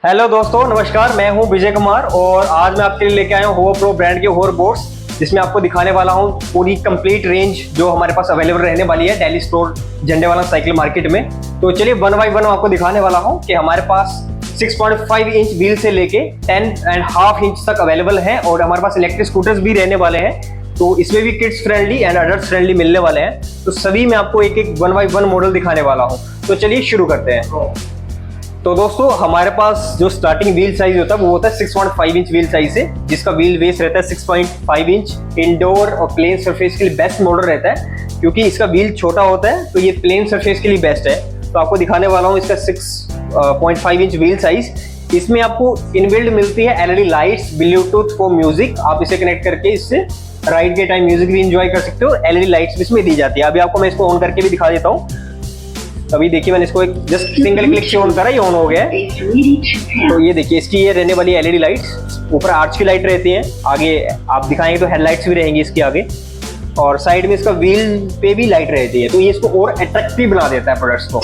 Hello दोस्तों, नमस्कार। मैं हूं विजय कुमार और आज मैं आपके लिए लेके आया हूं होवर प्रो ब्रांड के होवर बोर्ड्स, जिसमें आपको दिखाने वाला हूं पूरी कंप्लीट रेंज जो हमारे पास अवेलेबल रहने वाली है दिल्ली स्टोर झंडे वाला साइकिल मार्केट में। तो चलिए वन बाय वन आपको दिखाने वाला हूं कि हमारे पास 6.5 इंच व्हील से लेके 10.5 इंच तक अवेलेबल है और हमारे पास इलेक्ट्रिक स्कूटर्स भी रहने वाले हैं। तो इसमें भी kids friendly and adult friendly मिलने वाले हैं। तो सभी में आपको एक एक वन बाय वन मॉडल दिखाने वाला हूँ। तो चलिए शुरू करते हैं। तो दोस्तों, हमारे पास जो स्टार्टिंग व्हील साइज होता है वो होता है 6.5 इंच व्हील साइज से, जिसका व्हील बेस रहता है 6.5 इंच। इंडोर और प्लेन सरफेस के लिए बेस्ट मॉडल रहता है, क्योंकि इसका व्हील छोटा होता है तो ये प्लेन सरफेस के लिए बेस्ट है। तो आपको दिखाने वाला हूँ इसका 6.5 इंच व्हील साइज। इसमें आपको इनबिल्ड मिलती है LED lights, Bluetooth for music. आप इसे कनेक्ट करके इससे राइड के टाइम म्यूजिक भी एंजॉय कर सकते हो। एलईडी लाइट्स भी इसमें दी जाती है। अभी आपको मैं इसको ऑन करके भी दिखा देता हूँ। अभी देखिए, मैंने इसको एक जस्ट सिंगल क्लिक से ऑन करा, ये ऑन हो गया है। तो ये देखिए, इसकी ये रहने वाली एलईडी लाइट्स, ऊपर आर्च की लाइट रहती है, आगे आप दिखाएंगे तो हेडलाइट्स भी रहेंगी इसकी आगे, और साइड में इसका व्हील पे भी लाइट रहती है। तो ये इसको और अट्रैक्टिव बना देता है प्रोडक्ट्स को।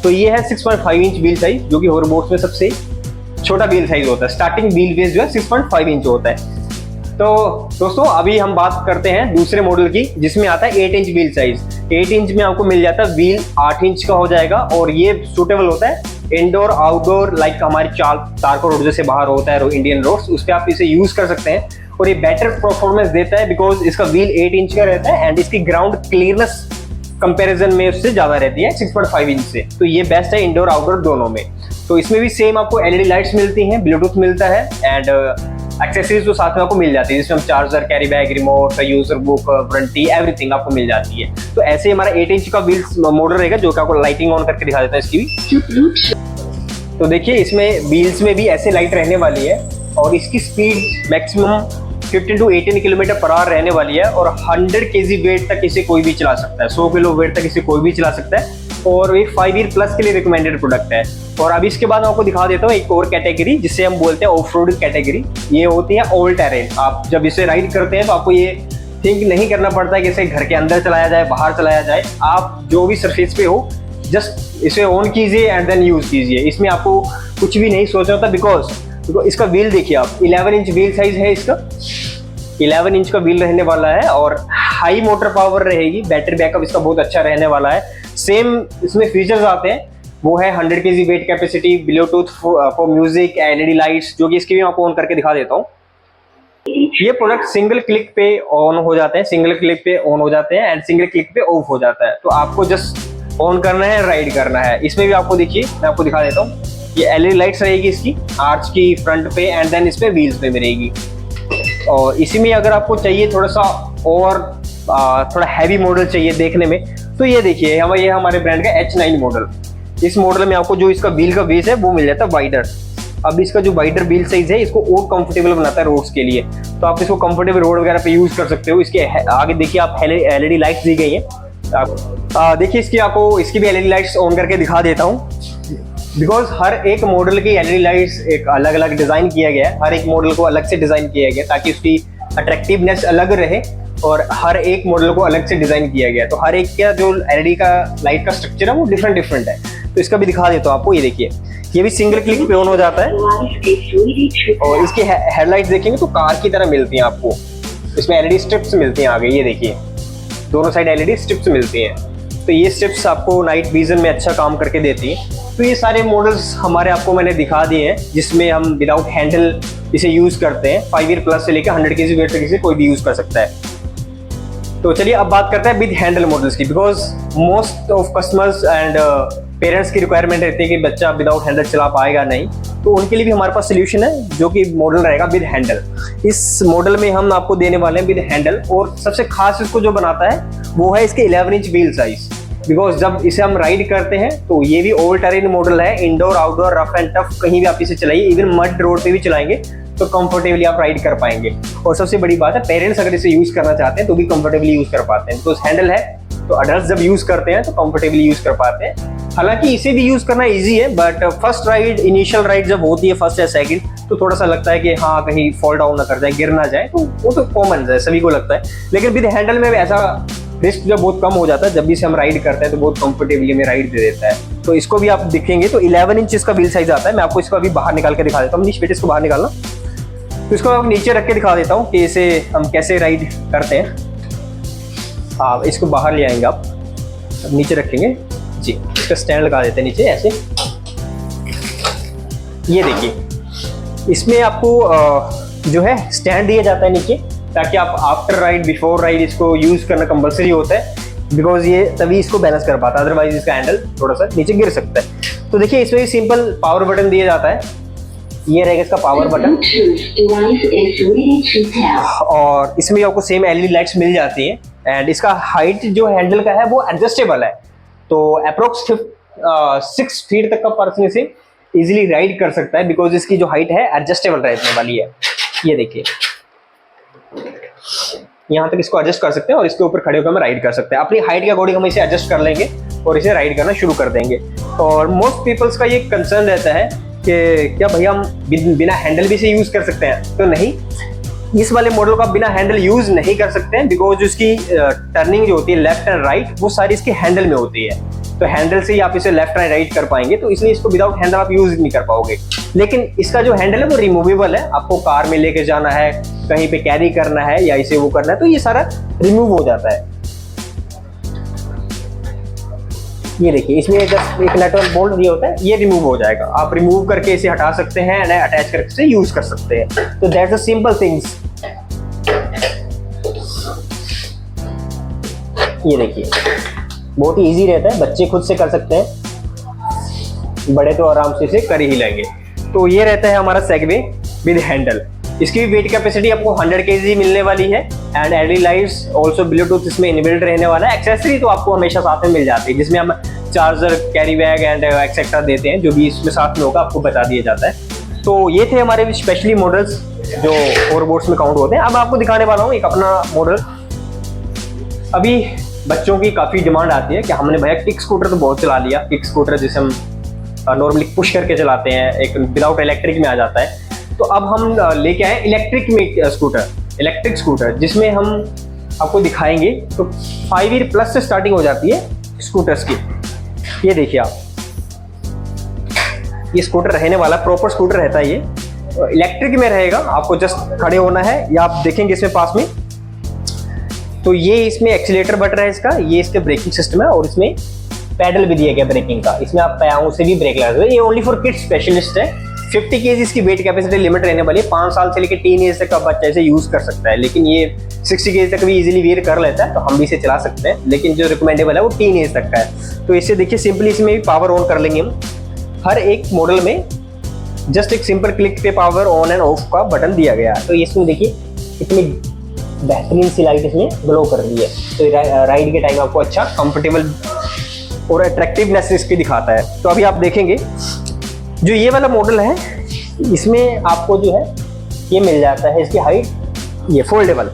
तो ये है 6.5 इंच व्हील साइज, जो कि होवरबोर्ड्स में सबसे छोटा व्हील साइज होता है। स्टार्टिंग व्हील बेस जो है 6.5 इंच होता है। तो दोस्तों, अभी हम बात करते हैं दूसरे मॉडल की, जिसमें आता है 8 इंच व्हील साइज। 8 इंच में आपको मिल जाता है व्हील 8 इंच का हो जाएगा, और ये सूटेबल होता है इंडोर आउटडोर, लाइक हमारी तारको रोड जैसे बाहर होता है इंडियन रोड्स, उस पर आप इसे यूज कर सकते हैं। और ये बेटर परफॉर्मेंस देता है बिकॉज इसका व्हील 8 इंच का रहता है एंड इसकी ग्राउंड क्लियरनेस कंपैरिजन में उससे ज्यादा रहती है 6.5 इंच से। तो ये बेस्ट है इंडोर आउटडोर दोनों में। तो इसमें भी सेम आपको एलईडी लाइट्स मिलती हैं, ब्लूटूथ मिलता है एंड एक्सेसरीज जो साथ में आपको मिल जाती है, जिसमें हम charger, carry bag, remote, user book, warranty, everything आपको मिल जाती है। तो ऐसे हमारा 8 इंच का व्हील्स मॉडल रहेगा, जो कि आपको लाइटिंग ऑन करके दिखा देता है इसकी भी। तो देखिए, इसमें व्हील्स में भी ऐसे लाइट रहने वाली है और इसकी speed maximum 15 to 18 kilometre per our रहने वाली है और 100 kg वेट तक इसे कोई भी चला सकता है। 100 किलो वेट तक इसे कोई भी चला सकता है और ये 5 ईयर प्लस के लिए रिकमेंडेड प्रोडक्ट है। और अभी इसके बाद मैं आपको दिखा देता हूँ एक और कैटेगरी, जिसे हम बोलते हैं ऑफ रोड कैटेगरी। ये होती है ऑल टेरेन। आप जब इसे राइड करते हैं तो आपको ये थिंक नहीं करना पड़ता है कि इसे घर के अंदर चलाया जाए, बाहर चलाया जाए। आप जो भी सरफेस पे हो, जस्ट इसे ऑन कीजिए एंड देन यूज कीजिए। इसमें आपको कुछ भी नहीं सोचना होता, बिकॉज इसका व्हील देखिए आप, 11 इंच व्हील साइज है इसका। 11 इंच का व्हील रहने वाला है और हाई मोटर पावर रहेगी। बैटरी बैकअप इसका बहुत अच्छा रहने वाला है। सेम इसमें फीचर्स आते हैं, वो है 100 kg wait capacity, Bluetooth for music, LED lights, जो कि इसकी भी आपको ऑन करके दिखा देता हूँ। ये प्रोडक्ट सिंगल क्लिक पे ऑन हो जाते हैं, सिंगल क्लिक पे ऑन हो जाते हैं एंड सिंगल क्लिक पे ऑफ हो जाता है। तो आपको जस्ट ऑन करना है, राइड करना है। इसमें भी आपको देखिए, मैं आपको दिखा देता हूँ। ये एलईडी लाइट्स रहेगी इसकी आर्च की फ्रंट पे एंड देन इस पे व्हील्स पे रहेगी। और इसी में अगर आपको चाहिए थोड़ा सा और थोड़ा हैवी मॉडल चाहिए देखने में, तो ये देखिए, ये हमारे ब्रांड का H9 मॉडल। इस मॉडल में आपको जो इसका व्हील का बेस है वो मिल जाता है वाइडर। अब इसका जो वाइडर व्हील साइज है इसको और कंफर्टेबल बनाता है रोड्स के लिए। तो आप इसको कंफर्टेबल रोड वगैरह पे यूज कर सकते हो। इसके आगे देखिए आप एलईडी लाइट्स दी गई हैं। आप देखिए, इसकी भी एलईडी लाइट्स ऑन करके दिखा देता हूँ। बिकॉज हर एक मॉडल की एलईडी लाइट्स एक अलग अलग डिजाइन किया गया है, हर एक मॉडल को अलग से डिजाइन किया गया ताकि उसकी अट्रैक्टिवनेस अलग रहे, और हर एक मॉडल को अलग से डिजाइन किया गया। तो हर एक का जो एलईडी का लाइट का स्ट्रक्चर है वो डिफरेंट है। तो इसका भी दिखा देता हूँ आपको। ये देखिए, ये भी सिंगल क्लिक पे ऑन हो जाता है और इसकी हेडलाइट्स देखेंगे तो कार की तरह मिलती हैं आपको। इसमें एलईडी स्ट्रिप्स मिलती हैं आगे, ये देखिए दोनों साइड एलईडी स्ट्रिप्स मिलती हैं। तो ये स्ट्रिप्स आपको नाइट विजन में अच्छा काम करके देती है। तो ये सारे मॉडल्स हमारे आपको मैंने दिखा दिए हैं, जिसमें हम विदाउट हैंडल इसे यूज करते हैं। 5 ईयर प्लस से लेकर 100 kg वेट तक इसे कोई भी यूज कर सकता है। तो चलिए अब बात करते हैं विद हैंडल मॉडल्स की, because most of customers and parents की रिक्वायरमेंट रहती है कि बच्चा विदाउट हैंडल चला पाएगा नहीं। तो उनके लिए भी हमारे पास सोल्यूशन है, जो कि मॉडल रहेगा विद हैंडल। इस मॉडल में हम आपको देने वाले हैं विद हैंडल, और सबसे खास इसको जो बनाता है वो है इसके 11 इंच व्हील साइज। बिकॉज जब इसे हम राइड करते हैं तो ये भी ऑल टेरेन मॉडल है, indoor outdoor rough and tough कहीं भी आप इसे चलाइए, इवन मड रोड पे भी चलाएंगे तो कंफर्टेबली आप राइड कर पाएंगे। और सबसे बड़ी बात है, पेरेंट्स अगर इसे यूज करना चाहते हैं तो भी कंफर्टेबली यूज कर पाते हैं। तो हैंडल है तो अडल्ट जब यूज करते हैं तो कंफर्टेबली यूज कर पाते हैं। हालांकि इसे भी यूज करना इजी है, but first ride, initial ride जब होती है फर्स्ट या सेकंड, तो थोड़ा सा लगता है कि हाँ कहीं फॉल डाउन ना कर जाए, गिर ना जाए। तो वो तो कॉमन है, सभी को लगता है। लेकिन विद हैंडल में ऐसा रिस्क जब बहुत कम हो जाता है, जब भी इसे हम राइड करते हैं तो बहुत कंफर्टेबली में राइड दे देता है। तो इसको भी आप दिखेंगे तो 11 इंच इसका व्हील साइज आता है। मैं आपको इसको अभी बाहर निकाल के दिखा देता हूँ। बेटे इसको बाहर निकालना, तो इसको मैं नीचे रख के दिखा देता हूँ कि इसे हम कैसे राइड करते हैं। आप इसको बाहर ले आएंगे, आप नीचे रखेंगे जी, इसका स्टैंड लगा देते हैं नीचे ऐसे। ये देखिए, इसमें आपको जो है स्टैंड दिया जाता है नीचे, ताकि आप आफ्टर राइड बिफोर राइड इसको यूज़ करना कंपलसरी होता है, बिकॉज ये तभी इसको बैलेंस कर पाता है, अदरवाइज इसका हैंडल थोड़ा सा नीचे गिर सकता है। तो देखिए, इसमें सिंपल पावर बटन दिया जाता है। ये रहेगा इसका पावर बटन, और इसमें आपको सेम एलईडी लाइट्स मिल जाती है। एंड इसका हाइट जो हैंडल का है वो एडजस्टेबल है, तो अप्रोक्स 6 फीट तक का पर्सन इसे इजीली राइड कर सकता है, बिकॉज इसकी जो हाइट है एडजस्टेबल रहने वाली है। ये देखिए, यहाँ तक इसको एडजस्ट कर सकते हैं और इसके ऊपर खड़े होकर हम राइड कर सकते हैं। अपनी हाइट के अकॉर्डिंग हम इसे एडजस्ट कर लेंगे और इसे राइड करना शुरू कर देंगे। और मोस्ट पीपल्स का ये कंसर्न रहता है कि क्या भैया हम बिना हैंडल भी इसे यूज़ कर सकते हैं? तो नहीं, इस वाले मॉडल को आप बिना हैंडल यूज़ नहीं कर सकते हैं, बिकॉज उसकी टर्निंग जो होती है लेफ्ट एंड राइट, वो सारी इसके हैंडल में होती है। तो हैंडल से ही आप इसे लेफ्ट एंड राइट कर पाएंगे, तो इसलिए इसको विदाउट हैंडल आप यूज़ नहीं कर पाओगे। लेकिन इसका जो हैंडल है वो रिमूवेबल है, आपको कार में लेके जाना है, कहीं पे कैरी करना है या इसे वो करना है, तो ये सारा रिमूव हो जाता है। ये देखिए, इसमें जस्ट एक नट और बोल्ट दिया होता है, ये रिमूव हो जाएगा। आप रिमूव करके इसे हटा सकते हैं एंड अटैच करके इसे यूज कर सकते हैं। तो दैट्स द सिंपल थिंग्स। ये देखिए, बहुत ही इजी रहता है, बच्चे खुद से कर सकते हैं, बड़े तो आराम से इसे कर ही लेंगे। तो ये रहता है हमारा सेगवे विद हैंडल। इसकी वेट कैपेसिटी आपको 100 kg मिलने वाली है and LED lights also Bluetooth इसमें इनबिल्ट रहने वाला है। एक्सेसरी तो आपको हमेशा साथ में मिल जाती है, जिसमें हम charger, carry bag and etcetera देते हैं, जो भी इसमें साथ में होगा आपको बता दिया जाता है। तो ये थे हमारे स्पेशली मॉडल्स जो होवरबोर्ड्स में काउंट होते हैं। अब आपको दिखाने वाला हूँ एक अपना मॉडल। अभी बच्चों की काफ़ी डिमांड आती है कि हमने भैया किक स्कूटर तो बहुत चला लिया, किक स्कूटर जिसे हम नॉर्मली पुश करके चलाते हैं, एक विदाउट इलेक्ट्रिक में आ जाता है। तो अब हम लेके आए इलेक्ट्रिक में इलेक्ट्रिक स्कूटर, जिसमें हम आपको दिखाएंगे। तो 5 ईयर प्लस से स्टार्टिंग हो जाती है स्कूटर्स की। ये देखिए आप, ये स्कूटर रहने वाला प्रॉपर स्कूटर रहता है, ये इलेक्ट्रिक में रहेगा। आपको जस्ट खड़े होना है, या आप देखेंगे इसमें पास में, तो ये इसमें एक्सीलेटर बटन है इसका, ये इसके ब्रेकिंग सिस्टम है, और इसमें पैडल भी दिया गया ब्रेकिंग का। इसमें आप पाँव से भी ब्रेक लगा सकते हैं। ये ओनली फॉर किड्स स्पेशलिस्ट है। 50 kg इसकी वेट कैपेसिटी लिमिट रहने वाली है। 5 साल से लेकर 3 एज तक का बच्चा इसे यूज कर सकता है, लेकिन ये 60 kg तक भी इजीली वेयर कर लेता है, तो हम भी इसे चला सकते हैं। लेकिन जो रिकमेंडेबल है वो 3 एज तक का है। तो इससे देखिए, सिंपली इसमें भी पावर ऑन कर लेंगे हम। हर एक मॉडल में जस्ट एक सिंपल क्लिक पे पावर ऑन एंड ऑफ का बटन दिया गया है। तो इसमें देखिए कितनी बेहतरीन सी लाइट इसमें ग्लो कर रही है। तो राइड के टाइम आपको अच्छा कंफर्टेबल और अट्रैक्टिवनेस इसकी दिखाता है। तो अभी आप देखेंगे जो ये वाला मॉडल है, इसमें आपको जो है ये मिल जाता है, इसकी हाइट ये फोल्डेबल।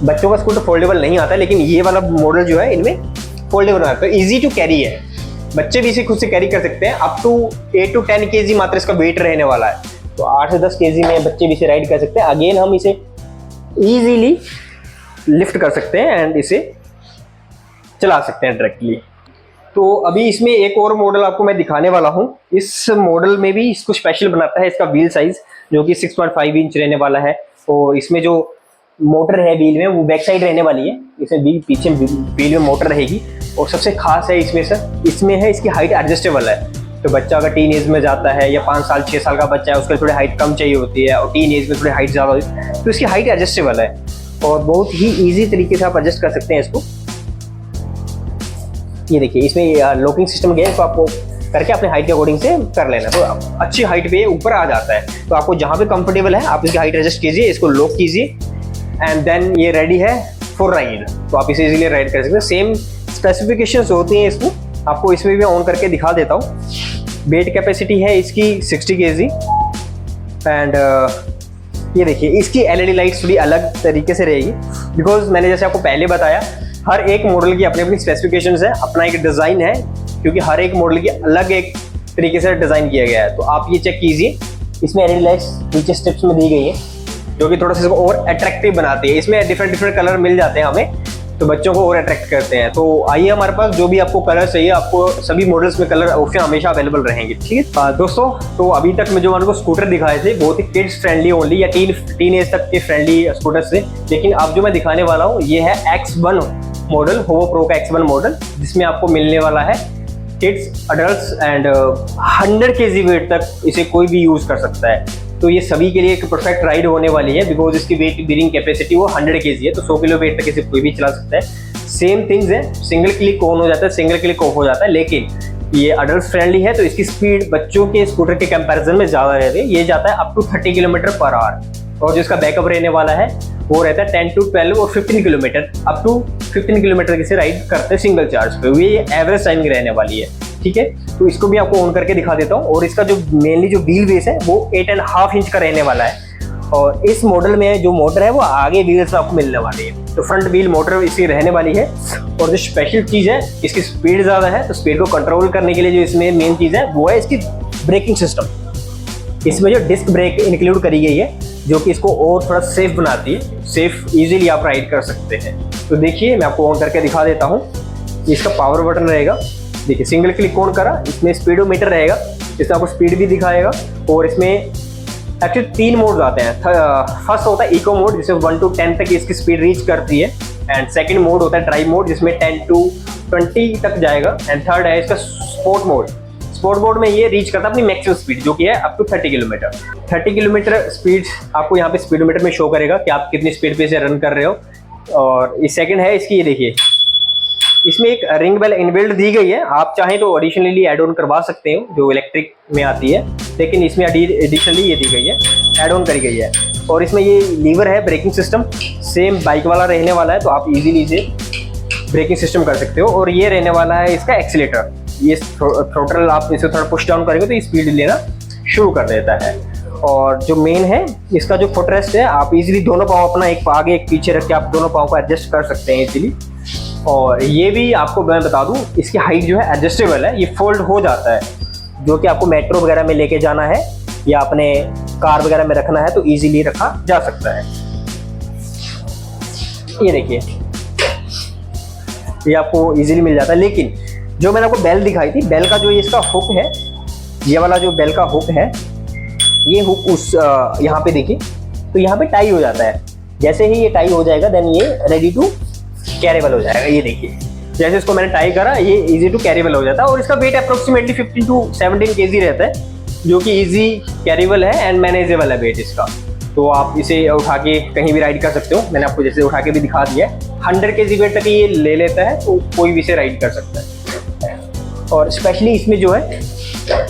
बच्चों का स्कूटर फोल्डेबल नहीं आता है, लेकिन ये वाला मॉडल जो है इनमें फोल्डेबल आता है। इजी टू कैरी है, बच्चे भी इसे खुद से कैरी कर सकते हैं। अप टू 8 to 10 kg मात्र इसका वेट रहने वाला है। तो 8 से 10 kg में बच्चे भी इसे राइड कर सकते हैं। अगेन हम इसे इजीली लिफ्ट कर सकते हैं एंड इसे चला सकते हैं डायरेक्टली। तो अभी इसमें एक और मॉडल आपको मैं दिखाने वाला हूँ। इस मॉडल में भी इसको स्पेशल बनाता है इसका व्हील साइज, जो कि 6.5 इंच रहने वाला है। और इसमें जो मोटर है व्हील में, वो बैक साइड रहने वाली है। इसमें पीछे व्हील में मोटर रहेगी। और सबसे खास है इसमें है इसकी हाइट एडजस्टेबल है। तो बच्चा अगर टीन एज में जाता है, या 5 साल 6 साल का बच्चा है, उसके लिए थोड़ी हाइट कम चाहिए होती है, और टीन एज में थोड़ी हाइट ज़्यादा होती है, तो इसकी हाइट एडजस्टेबल है और बहुत ही ईजी तरीके से आप एडजस्ट कर सकते हैं इसको। ये देखिए, इसमें लॉकिंग सिस्टम गया है, तो आपको करके अपने हाइट के अकॉर्डिंग से कर लेना। तो अच्छी हाइट पे ऊपर आ जाता है। तो आपको जहाँ पे कंफर्टेबल है आप इसकी हाइट एडजस्ट कीजिए, इसको लॉक कीजिए एंड देन ये रेडी है फॉर राइड। तो आप इसे इजीली राइड कर सकते हैं। सेम स्पेसिफिकेशंस होती हैं इसमें, आपको इसमें भी ऑन करके दिखा देता हूँ। वेट कैपेसिटी है इसकी 60 kg एंड ये देखिए, इसकी एलईडी लाइट्स थोड़ी अलग तरीके से रहेगी, बिकॉज मैंने जैसे आपको पहले बताया, हर एक मॉडल की अपनी अपनी स्पेसिफिकेशंस है, अपना एक डिज़ाइन है, क्योंकि हर एक मॉडल की अलग एक तरीके से डिज़ाइन किया गया है। तो आप ये चेक कीजिए, इसमें एलईडी लाइट्स नीचे स्टेप्स में दी गई है, जो कि थोड़ा सा इसको और अट्रैक्टिव बनाती है। इसमें डिफरेंट कलर मिल जाते हैं हमें, तो बच्चों को और अट्रैक्ट करते हैं। तो आइए हमारे पास जो भी आपको कलर चाहिए, आपको सभी मॉडल्स में कलर ऑप्शन हमेशा अवेलेबल रहेंगे, ठीक है। दोस्तों, तो अभी तक मैं जो आपको स्कूटर दिखाए थे बहुत ही किड्स फ्रेंडली ओनली, या टीन एज तक के फ्रेंडली स्कूटर्स थे। लेकिन अब जो मैं दिखाने वाला हूँ ये है X1 मॉडल, होवो प्रो का X1 मॉडल, जिसमें आपको मिलने वाला है kids, adults and 100 kg weight तक इसे कोई भी यूज कर सकता है। तो ये सभी के लिए एक परफेक्ट राइड होने वाली है, बिकॉज इसकी वेट बीरिंग कैपेसिटी वो 100 kg है, तो 100 किलो वेट तक इसे कोई भी चला सकता है। सेम थिंग्स है, सिंगल क्लिक ऑन हो जाता है, सिंगल क्लिक ऑफ हो जाता है, लेकिन ये अडल्ट फ्रेंडली है तो इसकी स्पीड बच्चों के स्कूटर के कंपैरिजन में ज़्यादा रहती है। ये जाता है up to 30 kilometre per hour, और जो इसका बैकअप रहने वाला है वो रहता है 10 to 12 और 15 किलोमीटर, अप टू 15 किलोमीटर की से राइड करते हैं सिंगल चार्ज पे। ये एवरेज टाइमिंग रहने वाली है, ठीक है। तो इसको भी आपको ऑन करके दिखा देता हूँ। और इसका जो मेनली जो व्हील बेस है वो 8.5 इंच का रहने वाला है, और इस मॉडल में जो मोटर है वो आगे व्हील से आपको मिलने वाली है, तो फ्रंट व्हील मोटर इसकी रहने वाली है। और जो स्पेशल चीज़ है, इसकी स्पीड ज़्यादा है, तो स्पीड को कंट्रोल करने के लिए जो इसमें मेन चीज़ है वो है इसकी ब्रेकिंग सिस्टम। इसमें जो डिस्क ब्रेक इंक्लूड करी गई है, जो कि इसको और थोड़ा सेफ बनाती है, सेफ इजीली आप राइड कर सकते हैं। तो देखिए मैं आपको ऑन करके दिखा देता हूँ। इसका पावर बटन रहेगा, देखिए सिंगल क्लिक ऑन करा, इसमें स्पीडोमीटर रहेगा, इसमें आपको स्पीड भी दिखाएगा। और इसमें एक्चुअली 3 मोड्स आते हैं। फर्स्ट होता है इको मोड, जिसमें 1 to 10 तक इसकी स्पीड रीच करती है, एंड सेकंड मोड होता है ड्राइव मोड, जिसमें 10 to 20 तक जाएगा, एंड थर्ड है इसका स्पोर्ट मोड। स्पोर्ट मोड में ये रीच करता है अपनी मैक्सिमम स्पीड, जो कि है up to 30 kilometre. 30 kilometre speed आपको यहाँ पे स्पीडोमीटर में शो करेगा कि आप कितनी स्पीड पे इसे रन कर रहे हो। और इस सेकंड है इसकी, ये देखिए इसमें एक रिंग बेल इनबिल्ट दी गई है, आप चाहें तो एडिशनली एड ऑन करवा सकते हो, जो इलेक्ट्रिक में आती है, लेकिन इसमें एडिशनली ये दी गई है, एड ऑन करी गई है। और इसमें ये लीवर है, ब्रेकिंग सिस्टम सेम बाइक वाला रहने वाला है, तो आप इजीली इसे ब्रेकिंग सिस्टम कर सकते हो। और ये रहने वाला है इसका एक्सीलेटर, ये थ्रोटल आप इसे थोड़ा पुश डाउन करेंगे तो ये स्पीड लेना शुरू कर देता है। और जो मेन है इसका जो फुटरेस्ट है, आप इजीली दोनों पाँव अपना एक आगे एक पीछे रख के आप दोनों पाँव को एडजस्ट कर सकते हैं इजीली। और ये भी आपको मैं बता दूं, इसकी हाइट जो है एडजस्टेबल है, ये फोल्ड हो जाता है, जो कि आपको मेट्रो वगैरह में लेके जाना है या अपने कार वगैरह में रखना है तो इजीली रखा जा सकता है। ये देखिए ये आपको इजीली मिल जाता है। लेकिन जो मैंने आपको बेल दिखाई थी, बेल का जो इसका हुक है, ये वाला जो बेल का हुक है, ये हुक उस यहाँ पे देखिए, तो यहाँ पे टाई हो जाता है। जैसे ही ये टाई हो जाएगा देन ये रेडी टू कैरेबल हो जाएगा। ये देखिए जैसे इसको मैंने टाई करा, ये इजी टू कैरेबल हो जाता है। और इसका वेट अप्रोक्सीमेटली 15 to 17 kg रहता है, जो कि इजी कैरेबल है एंड मैनेजेबल है वेट इसका। तो आप इसे उठा के कहीं भी राइड कर सकते हो, मैंने आपको जैसे उठा के भी दिखा दिया है। 100 kg वेट तक ये ले लेता है, तो कोई भी इसे राइड कर सकता है। और स्पेशली इसमें जो है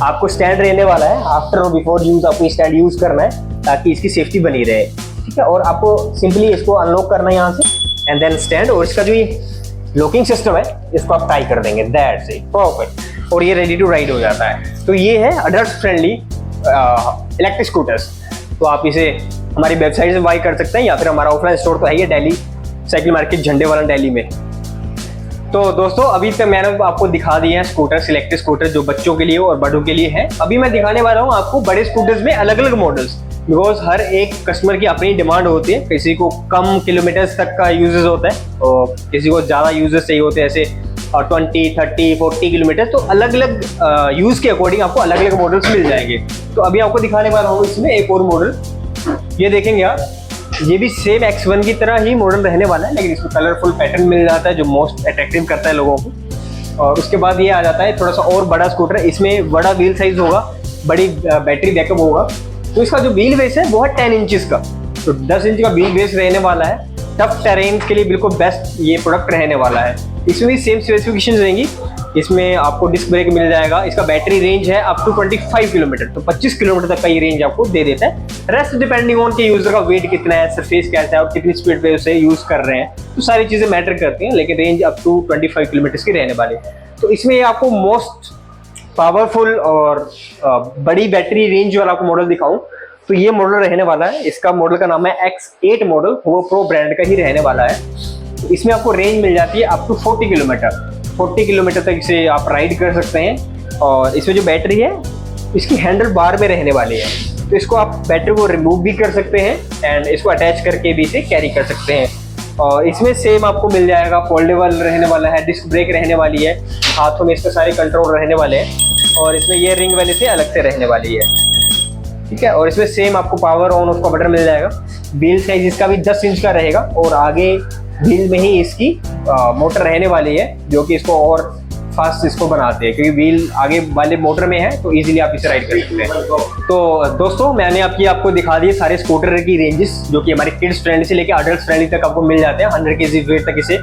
आपको स्टैंड रहने वाला है, आफ्टर और बिफोर यूज आपको स्टैंड यूज करना है ताकि इसकी सेफ्टी बनी रहे, ठीक है। और आपको सिंपली इसको अनलॉक करना है यहाँ से एंड देन स्टैंड, और इसका जो ये लॉकिंग सिस्टम है इसको आप टाई कर देंगे, दैट्स इट, परफेक्ट, और ये रेडी टू राइड हो जाता है। तो ये है अडल्ट फ्रेंडली इलेक्ट्रिक स्कूटर्स। तो आप इसे हमारी वेबसाइट से बाई कर सकते हैं, या फिर हमारा ऑफलाइन स्टोर तो है ही दिल्ली साइकिल मार्केट झंडेवाला दिल्ली में। तो दोस्तों अभी तक मैंने आपको दिखा दिए हैं स्कूटर्स, इलेक्ट्रिक स्कूटर जो बच्चों के लिए और बड़ों के लिए है। अभी मैं दिखाने वाला हूँ आपको बड़े स्कूटर्स में अलग अलग मॉडल्स, बिकॉज हर एक कस्टमर की अपनी डिमांड होती है। किसी को कम किलोमीटर्स तक का यूजेस होता है और किसी को ज़्यादा यूजेस चाहिए होते हैं, ऐसे 20, 30, 40 किलोमीटर। तो अलग अलग यूज़ के अकॉर्डिंग आपको अलग अलग मॉडल्स मिल जाएंगे। तो अभी आपको दिखाने वाला हूँ इसमें एक और मॉडल, ये देखेंगे आप, ये भी सेम X1 की तरह ही मॉडल रहने वाला है, लेकिन इसमें कलरफुल पैटर्न मिल जाता है जो मोस्ट अट्रैक्टिव करता है लोगों को। और उसके बाद ये आ जाता है थोड़ा सा और बड़ा स्कूटर, इसमें बड़ा व्हील साइज होगा, बड़ी बैटरी बैकअप होगा। तो इसका जो व्हील बेस है वो है 10 इंचेस का, तो 10 इंच का व्हील बेस रहने वाला है। टफ टेरेन के लिए बिल्कुल बेस्ट ये प्रोडक्ट रहने वाला है। इसमें भी सेम स्पेसिफिकेशन रहेंगी, इसमें आपको डिस्क ब्रेक मिल जाएगा। इसका बैटरी रेंज है अप टू 25 किलोमीटर, तो 25 किलोमीटर तक का ये रेंज आपको दे देता है। रेस्ट डिपेंडिंग ऑन के यूजर का वेट कितना है, सरफेस कैसा है और कितनी स्पीड पे उसे यूज कर रहे हैं, तो सारी चीजें मैटर करती हैं। लेकिन रेंज अप टू 25 किलोमीटर की रहने वाली। तो इसमें आपको मोस्ट पावरफुल और बड़ी बैटरी रेंज वाला आपको मॉडल दिखाऊं तो ये मॉडल रहने वाला है। इसका मॉडल का नाम है X8 मॉडल, वो प्रो ब्रांड का ही रहने वाला है। तो इसमें आपको रेंज मिल जाती है अप टू 40 किलोमीटर, 40 किलोमीटर तक इसे आप राइड कर सकते हैं। और इसमें जो बैटरी है इसकी हैंडल बार में रहने वाली है, तो इसको आप बैटरी को रिमूव भी कर सकते हैं एंड इसको अटैच करके भी इसे कैरी कर सकते हैं। और इसमें सेम आपको मिल जाएगा, फोल्डेबल रहने वाला है, डिस्क ब्रेक रहने वाली है, हाथों में इसके सारे कंट्रोल रहने वाले हैं, और इसमें ये रिंग वाली से अलग से रहने वाली है, ठीक है। और इसमें सेम आपको पावर ऑन ऑफ का बटन मिल जाएगा। व्हील साइज इसका भी 10 इंच का रहेगा, और आगे व्हील में ही इसकी मोटर रहने वाली है, जो कि इसको और फास्ट इसको बनाते हैं, क्योंकि व्हील आगे वाले मोटर में है, तो इजीली आप इसे राइड कर सकते हैं। तो दोस्तों, मैंने आपको दिखा दिए सारे स्कूटर की रेंजेस, जो कि हमारे किड्स फ्रेंडली से लेकर अडल्ट फ्रेंडली तक आपको मिल जाते हैं। 100 kg वेट तक इसे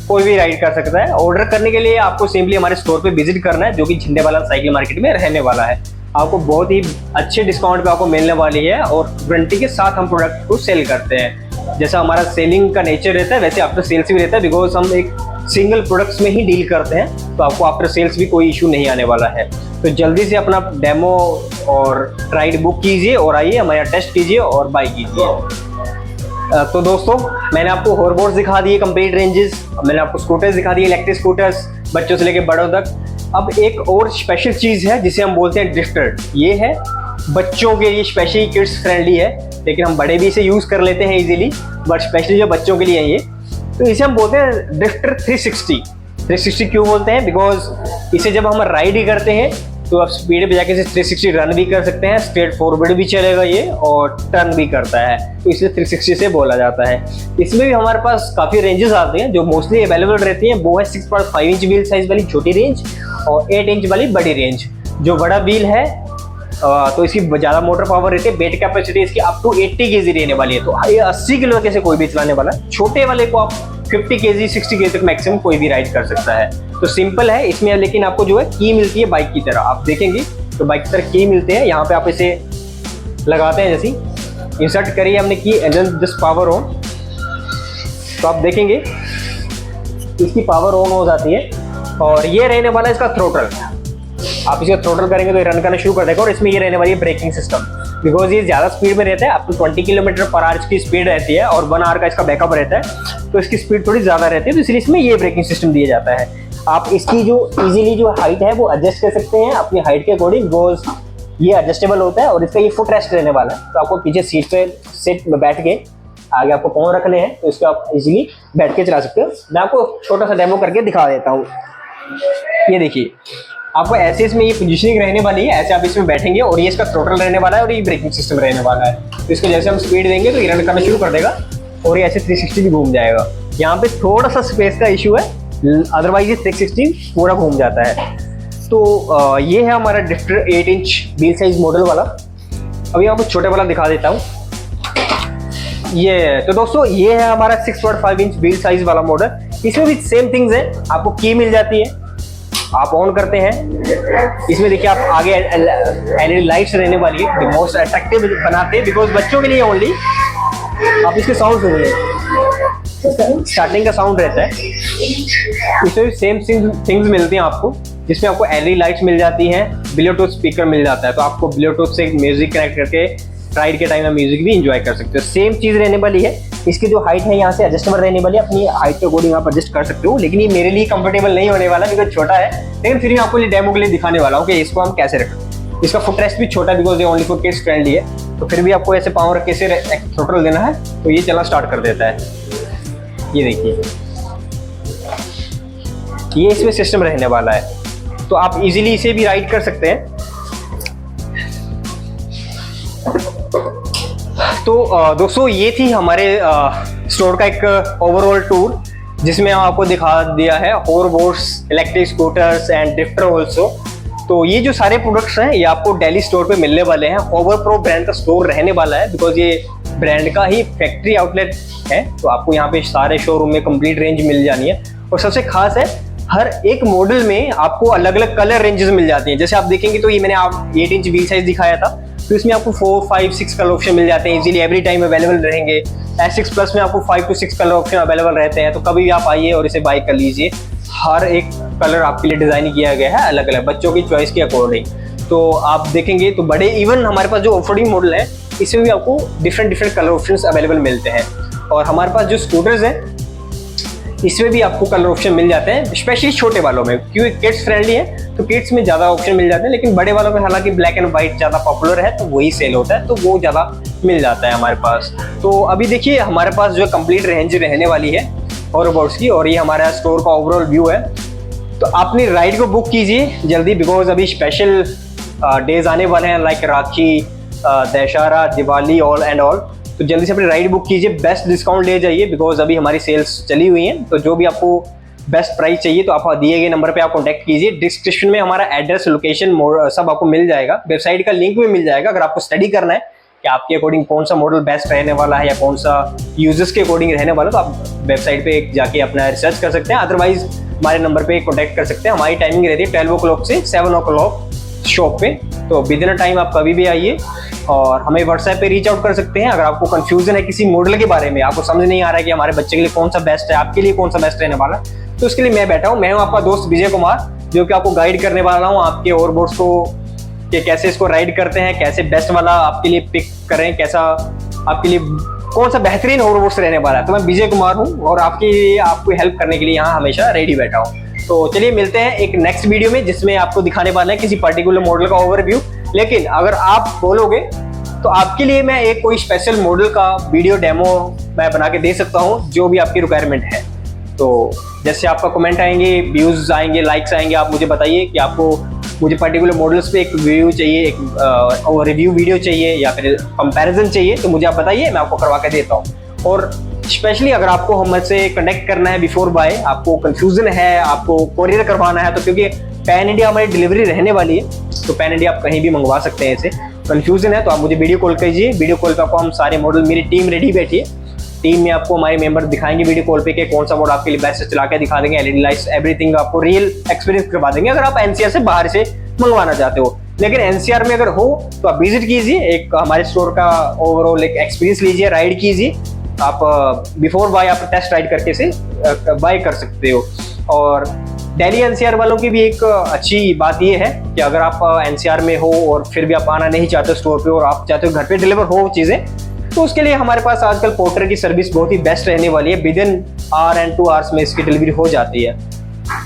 कोई भी राइड कर सकता है। ऑर्डर करने के लिए आपको सिंपली हमारे स्टोर पे विजिट करना है, जो कि झंडेवाला साइकिल मार्केट में रहने वाला है। आपको बहुत ही अच्छे डिस्काउंट पे आपको मिलने वाली है, और वारंटी के साथ हम प्रोडक्ट को सेल करते हैं। जैसा हमारा सेलिंग का नेचर रहता है, वैसे आफ्टर सेल्स भी रहता है, बिकॉज हम एक सिंगल प्रोडक्ट्स में ही डील करते हैं, तो आपको आफ्टर सेल्स भी कोई इशू नहीं आने वाला है। तो जल्दी से अपना डेमो और राइड बुक कीजिए और आइए हमारे यहाँ टेस्ट कीजिए और बाई कीजिए। तो दोस्तों, मैंने आपको होवरबोर्ड्स दिखा दिए कंप्लीट रेंजेस, मैंने आपको स्कूटर्स दिखा दिए, इलेक्ट्रिक स्कूटर्स बच्चों से लेकर बड़ों तक। अब एक और स्पेशल चीज़ है जिसे हम बोलते हैं ड्रिफ्टर। ये है बच्चों के लिए, स्पेशली किड्स फ्रेंडली है, लेकिन हम बड़े भी इसे यूज़ कर लेते हैं इजीली, बट स्पेशली जो बच्चों के लिए है ये, तो इसे हम बोलते हैं ड्रिफ्टर 360। 360 क्यों बोलते हैं? बिकॉज इसे जब हम राइड ही करते हैं तो आप स्पीड पे जाके इसे 360 रन भी कर सकते हैं, स्ट्रेट फॉरवर्ड भी चलेगा ये, और टर्न भी करता है, तो इसलिए 360 से बोला जाता है। इसमें भी हमारे पास काफ़ी रेंजेस आते हैं जो मोस्टली अवेलेबल रहती हैं। वो है 6.5 इंच व्हील साइज वाली छोटी रेंज और 8 इंच वाली बड़ी रेंज। जो बड़ा व्हील है तो इसकी ज़्यादा मोटर पावर रहती है, वेट कैपेसिटी इसकी अप टू 80 kg रहने वाली है, तो ये 80 किलो कैसे कोई भी चलाने वाला है। छोटे वाले को आप 50 kg 60 kg तक मैक्सिमम कोई भी राइड कर सकता है। तो सिंपल है इसमें, लेकिन आपको जो है की मिलती है बाइक की तरह। आप देखेंगे तो बाइक की तरह की मिलते हैं। यहाँ पे आप इसे लगाते हैं, जैसे इंसर्ट करिए हमने की, and then just power on, तो आप देखेंगे इसकी पावर ऑन हो जाती है। और ये रहने वाला है इसका थ्रोटल। आप इसका थ्रोटल करेंगे तो ये रन करना शुरू कर देगा। और इसमें ये रहने वाली है ब्रेकिंग सिस्टम, बिकॉज ये ज़्यादा स्पीड में रहता है, अप टू 20 km/h की स्पीड रहती है, और 1 hour का इसका बैकअप रहता है, तो इसकी स्पीड थोड़ी ज़्यादा रहती है, तो इसलिए इसमें ये ब्रेकिंग सिस्टम दिया जाता है। आप इसकी जो इजीली जो हाइट है वो एडजस्ट कर सकते हैं अपनी हाइट के अकॉर्डिंग, बिकॉज ये एडजस्टेबल होता है। और इसका ये फुट रेस्ट रहने वाला है, तो आपको पीछे सीट में बैठ के आगे आपको पाँव रखने हैं, तो इसको आप इजीली बैठ के चला सकते हो। मैं आपको छोटा सा डेमो करके दिखा देता हूँ। ये देखिए, आपको ऐसे इसमें ये पोजीशनिंग रहने वाली है, ऐसे आप इसमें बैठेंगे, और ये इसका थ्रोटल रहने वाला है, और ये ब्रेकिंग सिस्टम रहने वाला है। तो इसको जैसे हम स्पीड देंगे तो ये रन करना शुरू कर देगा, और ये ऐसे 360 भी घूम जाएगा। यहाँ पे थोड़ा सा स्पेस का इशू है, अदरवाइज ये 360 पूरा घूम जाता है। तो ये है हमारा drifter 8 inch wheel size model वाला। अभी आपको छोटे वाला दिखा देता हूँ। ये तो दोस्तों, ये है हमारा 6.5 इंच व्हील साइज वाला मॉडल। इसमें भी सेम थिंग्स है, आपको की मिल जाती है, आप ऑन करते हैं। इसमें देखिए आप आगे एलईडी लाइट्स रहने वाली है, मोस्ट अट्रैक्टिव बनाते हैं, बिकॉज बच्चों के लिए ओनली। आप इसके साउंड सुनिए, स्टार्टिंग का साउंड रहता है। इसमें भी सेम थिंग्स मिलती हैं आपको, जिसमें आपको एलईडी लाइट्स मिल जाती हैं, ब्लूटूथ स्पीकर मिल जाता है, तो आपको ब्लूटूथ से म्यूजिक कनेक्ट करके राइड के टाइम में म्यूजिक भी इंजॉय कर सकते हो। सेम चीज़ रहने वाली है। इसकी जो हाइट है यहाँ से एडजस्टेबल रहने वाली है, अपनी हाइट के अकॉर्डिंग आप एडजस्ट कर सकते हो, लेकिन ये मेरे लिए कंफर्टेबल नहीं होने वाला बिकॉज छोटा है, लेकिन फिर भी आपको ये डेमो के लिए दिखाने वाला हूँ कि इसको हम कैसे रखें। इसका फुट रेस्ट भी छोटा है, बिकॉज ये ओनली फॉर किड्स फ्रेंडली है, तो फिर भी आपको ऐसे पाँव रख के इसे थ्रोटल देना है तो ये चलना स्टार्ट कर देता है। ये देखिए, ये इसमें सिस्टम रहने वाला है, तो आप इजीली इसे भी राइड कर सकते हैं। तो दोस्तों, ये थी हमारे स्टोर का एक ओवरऑल टूर, जिसमें आपको दिखा दिया है hoverboards, electric scooters and drifter also. तो ये जो सारे प्रोडक्ट्स हैं ये आपको दिल्ली स्टोर पे मिलने वाले हैं। होवर प्रो ब्रांड का स्टोर रहने वाला है, बिकॉज ये ब्रांड का ही फैक्ट्री आउटलेट है, तो आपको यहाँ पे सारे शोरूम में कंप्लीट रेंज मिल जानी है। और सबसे खास है, हर एक मॉडल में आपको अलग अलग कलर रेंजेस मिल जाती हैं। जैसे आप देखेंगे तो ये मैंने आप 8 इंच व्हील साइज दिखाया था, तो इसमें आपको 4, 5, 6 कलर ऑप्शन मिल जाते हैं, इजीली एवरी टाइम अवेलेबल रहेंगे। S6 प्लस में आपको 5 to 6 कलर ऑप्शन अवेलेबल रहते हैं, तो कभी भी आप आइए और इसे बाय कर लीजिए। हर एक कलर आपके लिए डिज़ाइन किया गया है अलग अलग, बच्चों की चॉइस के अकॉर्डिंग। तो आप देखेंगे तो बड़े, इवन हमारे पास जो ऑफ रोडिंग मॉडल है इसमें भी आपको डिफरेंट कलर ऑप्शन अवेलेबल मिलते हैं। और हमारे पास जो स्कूटर्स हैं इसमें भी आपको कलर ऑप्शन मिल जाते हैं, स्पेशली छोटे वालों में, क्योंकि किड्स फ्रेंडली है तो किड्स में ज़्यादा ऑप्शन मिल जाते हैं। लेकिन बड़े वालों में हालांकि ब्लैक एंड व्हाइट ज़्यादा पॉपुलर है, तो वही सेल होता है, तो वो ज़्यादा मिल जाता है हमारे पास। तो अभी देखिए हमारे पास जो कंप्लीट रेंज रहने वाली है होवरबोर्ड्स की, और ये हमारा स्टोर का ओवरऑल व्यू है। तो अपनी राइड को बुक कीजिए जल्दी, बिकॉज अभी स्पेशल डेज आने वाले हैं, like rakhi, Dussehra, Diwali all and all. तो जल्दी से अपनी राइड बुक कीजिए, बेस्ट डिस्काउंट ले जाइए, बिकॉज अभी हमारी सेल्स चली हुई हैं। तो जो भी आपको बेस्ट प्राइस चाहिए तो आप दिए गए नंबर पे आप कॉन्टैक्ट कीजिए। डिस्क्रिप्शन में हमारा एड्रेस, लोकेशन सब आपको मिल जाएगा, वेबसाइट का लिंक भी मिल जाएगा। अगर आपको स्टडी करना है कि आपके अकॉर्डिंग कौन सा मॉडल बेस्ट रहने वाला है या कौन सा यूजर्स के अकॉर्डिंग रहने वाला, तो आप वेबसाइट पे जाके अपना रिसर्च कर सकते हैं। अदरवाइज हमारे नंबर पे कॉन्टैक्ट कर सकते हैं। हमारी टाइमिंग रहती है 12 o'clock से 7 o'clock शॉप पे। तो विद इन टाइम आप कभी भी आइए और हमें व्हाट्सएप पे रीच आउट कर सकते हैं। अगर आपको कंफ्यूजन है किसी मॉडल के बारे में, आपको समझ नहीं आ रहा है कि हमारे बच्चे के लिए कौन सा बेस्ट है, आपके लिए कौन सा बेस्ट रहने वाला, तो उसके लिए मैं बैठा हूँ। मैं हूँ आपका दोस्त विजय कुमार, जो कि आपको गाइड करने वाला हूँ आपके ओवरबोर्ड्स को, कि कैसे इसको राइड करते हैं, कैसे बेस्ट वाला आपके लिए पिक करें, कैसा आपके लिए कौन सा बेहतरीन ओवरबोर्ड्स रहने वाला है। तो मैं विजय कुमार हूँ और आपको हेल्प करने के लिए यहाँ हमेशा रेडी बैठा हूँ। तो चलिए मिलते हैं एक नेक्स्ट वीडियो में, जिसमें आपको दिखाने वाला है किसी पर्टिकुलर मॉडल का ओवरव्यू। लेकिन अगर आप बोलोगे तो आपके लिए मैं एक कोई स्पेशल मॉडल का वीडियो डेमो मैं बना के दे सकता हूँ, जो भी आपकी रिक्वायरमेंट है। तो जैसे आपका कमेंट आएंगे, व्यूज आएंगे, लाइक्स आएंगे, आप मुझे बताइए कि आपको मुझे पर्टिकुलर मॉडल्स पे एक रिव्यू चाहिए, एक रिव्यू वीडियो चाहिए या फिर कंपैरिजन चाहिए, तो मुझे आप बताइए, मैं आपको करवा के देता हूँ। और स्पेशली अगर आपको हमसे कनेक्ट करना है बिफोर बाय, आपको कंफ्यूजन है, आपको कोरियर करवाना है, तो क्योंकि पैन इंडिया हमारी डिलीवरी रहने वाली है, तो पैन इंडिया आप कहीं भी मंगवा सकते हैं। इसे कंफ्यूजन है तो आप मुझे वीडियो कॉल कीजिए। वीडियो कॉल पे आपको हम सारे मॉडल, मेरी टीम रेडी बैठी है, टीम में आपको हमारे मेंबर दिखाएंगे वीडियो कॉल पे कि कौन सा मॉडल आपके लिए बेस्ट चला के दिखा देंगे, एलईडी लाइट्स, एवरीथिंग आपको रियल एक्सपीरियंस करवा देंगे। अगर आप एनसीआर से बाहर से मंगवाना चाहते हो, लेकिन एनसीआर में अगर हो तो आप विजिट कीजिए, एक हमारे स्टोर का ओवरऑल एक एक्सपीरियंस लीजिए, राइड कीजिए। आप बिफोर बाय आप टेस्ट राइड करके से बाय कर सकते हो। और दिल्ली एनसीआर वालों की भी एक अच्छी बात ये है कि अगर आप एनसीआर में हो और फिर भी आप आना नहीं चाहते स्टोर पे और आप चाहते हो घर पे डिलीवर हो चीज़ें, तो उसके लिए हमारे पास आजकल पोर्टर की सर्विस बहुत ही बेस्ट रहने वाली है। With in our and 2 hours में इसकी डिलीवरी हो जाती है।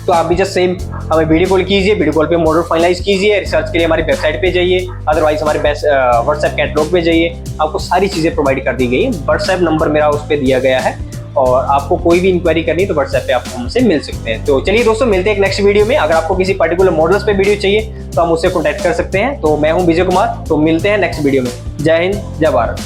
तो आप भी जस्ट सेम हमें वीडियो कॉल कीजिए, वीडियो कॉल पे मॉडल फाइनलाइज कीजिए। रिसर्च के लिए हमारी वेबसाइट पे जाइए, अदरवाइज हमारे व्हाट्सएप कैटलॉग पे जाइए, आपको सारी चीज़ें प्रोवाइड कर दी गई है। व्हाट्सएप नंबर मेरा उस पर दिया गया है, और आपको कोई भी इंक्वायरी करनी है तो व्हाट्सएप पे आप हमसे मिल सकते हैं। तो चलिए दोस्तों, मिलते हैं एक नेक्स्ट वीडियो में। अगर आपको किसी पर्टिकुलर मॉडल्स पे वीडियो चाहिए तो आप मुझसे कॉन्टैक्ट कर सकते हैं। तो मैं हूं विजय कुमार, तो मिलते हैं नेक्स्ट वीडियो में। जय हिंद, जय भारत।